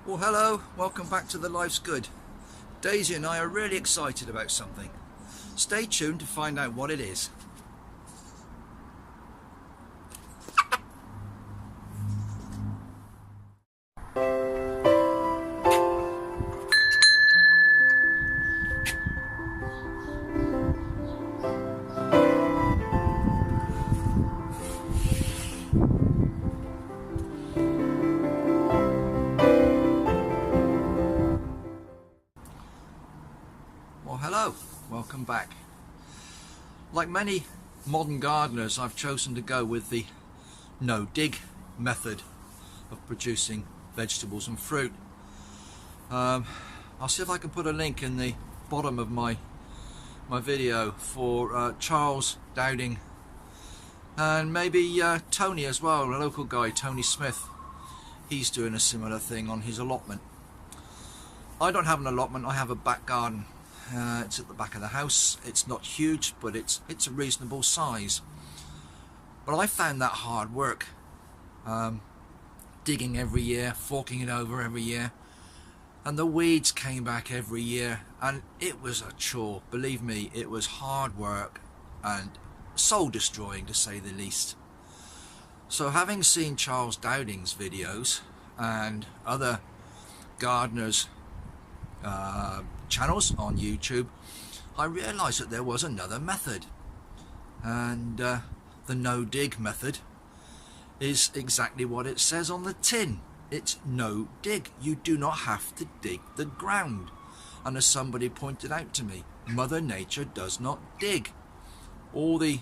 Well, hello, welcome back to The Life's Good. Daisy and I are really excited about something. Stay tuned to find out what it is. Well, hello, welcome back. Like many modern gardeners, I've chosen to go with the no-dig method of producing vegetables and fruit. I'll see if I can put a link in the bottom of my video for Charles Dowding and maybe Tony as well, a local guy, Tony Smith. He's doing a similar thing on his allotment. I don't have an allotment, I have a back garden. It's at the back of the house. It's not huge, but it's a reasonable size. But I found that hard work, digging every year, forking it over every year, and the weeds came back every year, and it was a chore. Believe me, it was hard work and soul destroying, to say the least. So having seen Charles Dowding's videos and other gardeners channels on YouTube, I realized that there was another method, and the no-dig method is exactly what it says on the tin. It's no dig. You do not have to dig the ground, and as somebody pointed out to me, Mother Nature does not dig. All the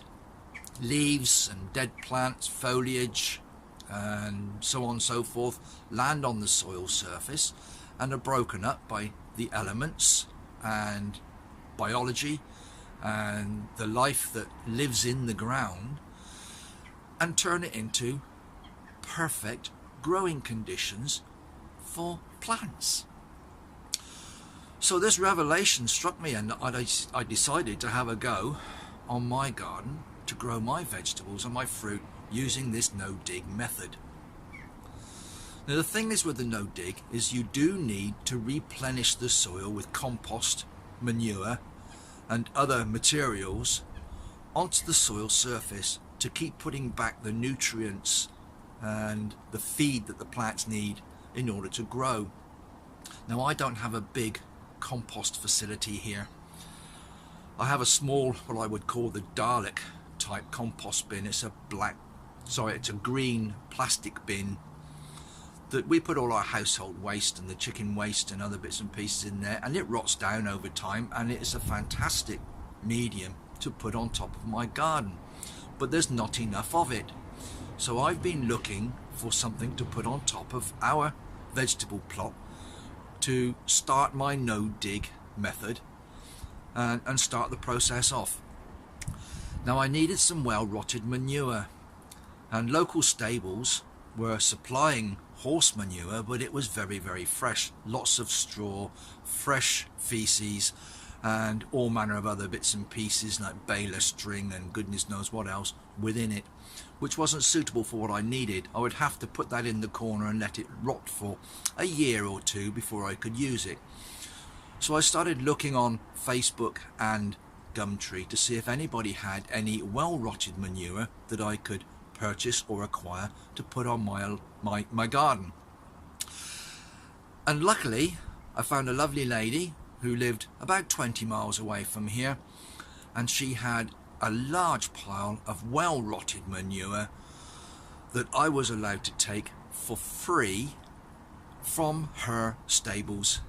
leaves and dead plants, foliage and so on and so forth land on the soil surface and are broken up by the elements and biology and the life that lives in the ground, and turn it into perfect growing conditions for plants. So this revelation struck me, and I decided to have a go on my garden to grow my vegetables and my fruit using this no-dig method. Now the thing is with the no-dig is you do need to replenish the soil with compost, manure and other materials onto the soil surface to keep putting back the nutrients and the feed that the plants need in order to grow. Now I don't have a big compost facility here. I have a small, what I would call the Dalek type compost bin. It's a green plastic bin that we put all our household waste and the chicken waste and other bits and pieces in there, and it rots down over time, and it's a fantastic medium to put on top of my garden, but there's not enough of it. So I've been looking for something to put on top of our vegetable plot to start my no-dig method and start the process off. Now I needed some well-rotted manure, and local stables were supplying horse manure, but it was very, very fresh. Lots of straw, fresh feces, and all manner of other bits and pieces like baler string and goodness knows what else within it, which wasn't suitable for what I needed. I would have to put that in the corner and let it rot for a year or two before I could use it. So I started looking on Facebook and Gumtree to see if anybody had any well-rotted manure that I could purchase or acquire to put on my garden. And luckily I found a lovely lady who lived about 20 miles away from here, and she had a large pile of well-rotted manure that I was allowed to take for free from her stables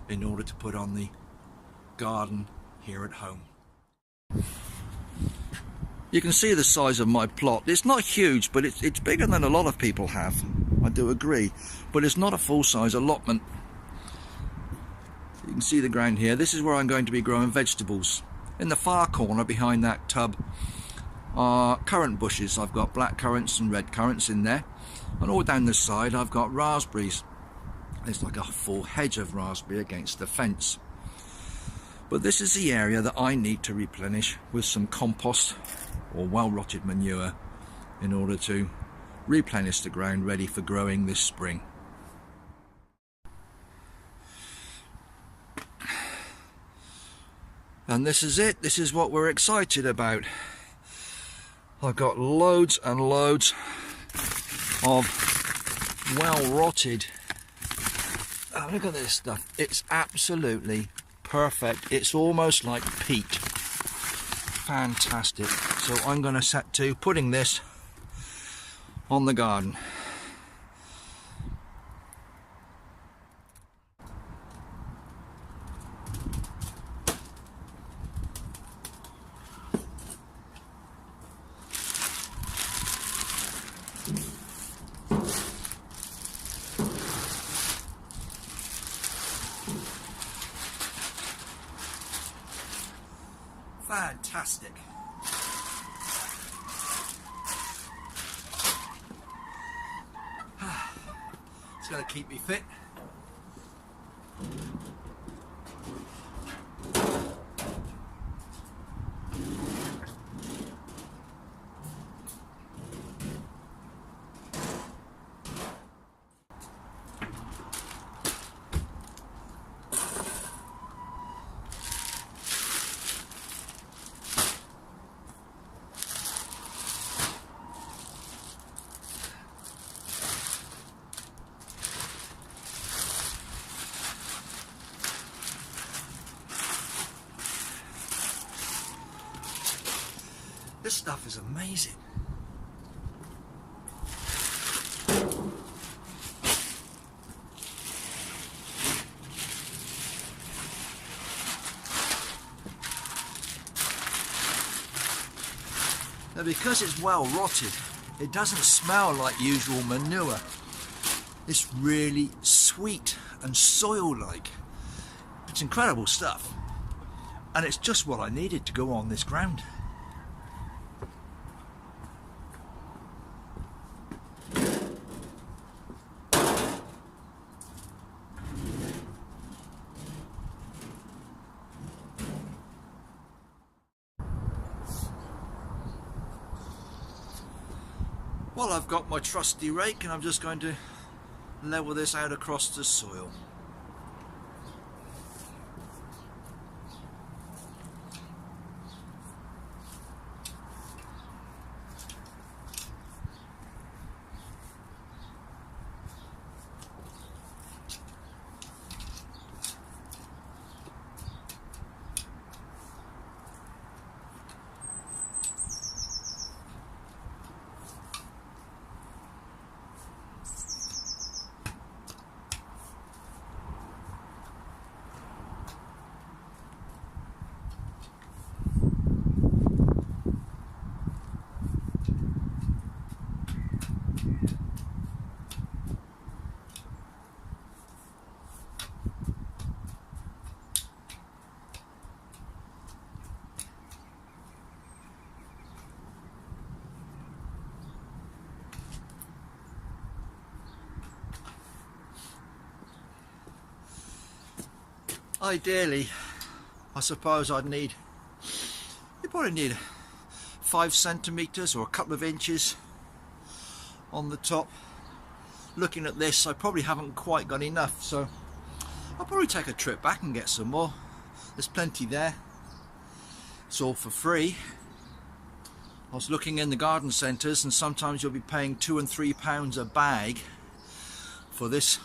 in order to put on the garden here at home. You can see the size of my plot. It's not huge, but it's bigger than a lot of people have. I do agree, but it's not a full-size allotment. You can see the ground here. This is where I'm going to be growing vegetables. In the far corner behind that tub are currant bushes. I've got black currants and red currants in there, and all down the side I've got raspberries. It's like a full hedge of raspberry against the fence. But this is the area that I need to replenish with some compost or well-rotted manure in order to replenish the ground ready for growing this spring. And this is it. This is what we're excited about. I've got loads and loads of well rotted. Oh, look at this stuff. It's absolutely perfect. It's almost like peat. Fantastic. So I'm going to set to putting this on the garden. Fantastic. It's going to keep me fit. This stuff is amazing. Now, because it's well rotted, it doesn't smell like usual manure. It's really sweet and soil-like. It's incredible stuff. And it's just what I needed to go on this ground. Well, I've got my trusty rake and I'm just going to level this out across the soil. Ideally, I suppose you probably need 5 centimetres or a couple of inches on the top. Looking at this, I probably haven't quite got enough, so I'll probably take a trip back and get some more. There's plenty there. It's all for free. I was looking in the garden centres and sometimes you'll be paying £2 and £3 a bag for this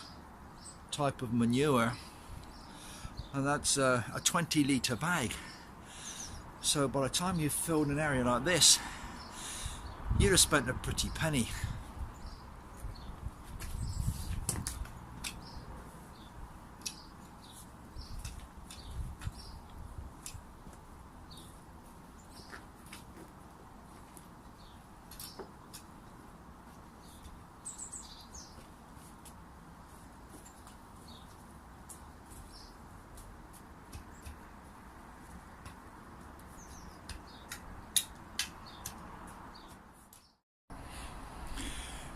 type of manure. And that's a 20 litre bag. So by the time you've filled an area like this, you'd have spent a pretty penny.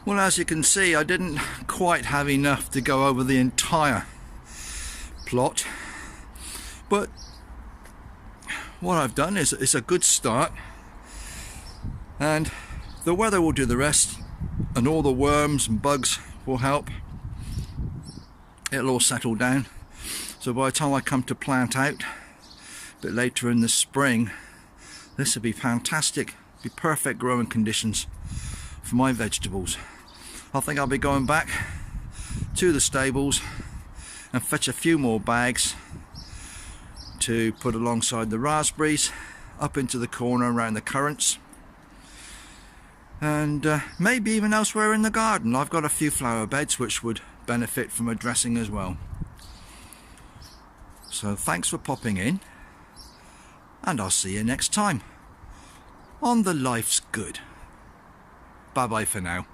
Well, as you can see, I didn't quite have enough to go over the entire plot, but what I've done is it's a good start, and the weather will do the rest, and all the worms and bugs will help. It'll all settle down, so by the time I come to plant out, bit later in the spring, this would be fantastic. Be perfect growing conditions for my vegetables. I think I'll be going back to the stables and fetch a few more bags to put alongside the raspberries, up into the corner around the currants, and maybe even elsewhere in the garden. I've got a few flower beds which would benefit from a dressing as well. So thanks for popping in, and I'll see you next time on The Life's Good. Bye bye for now.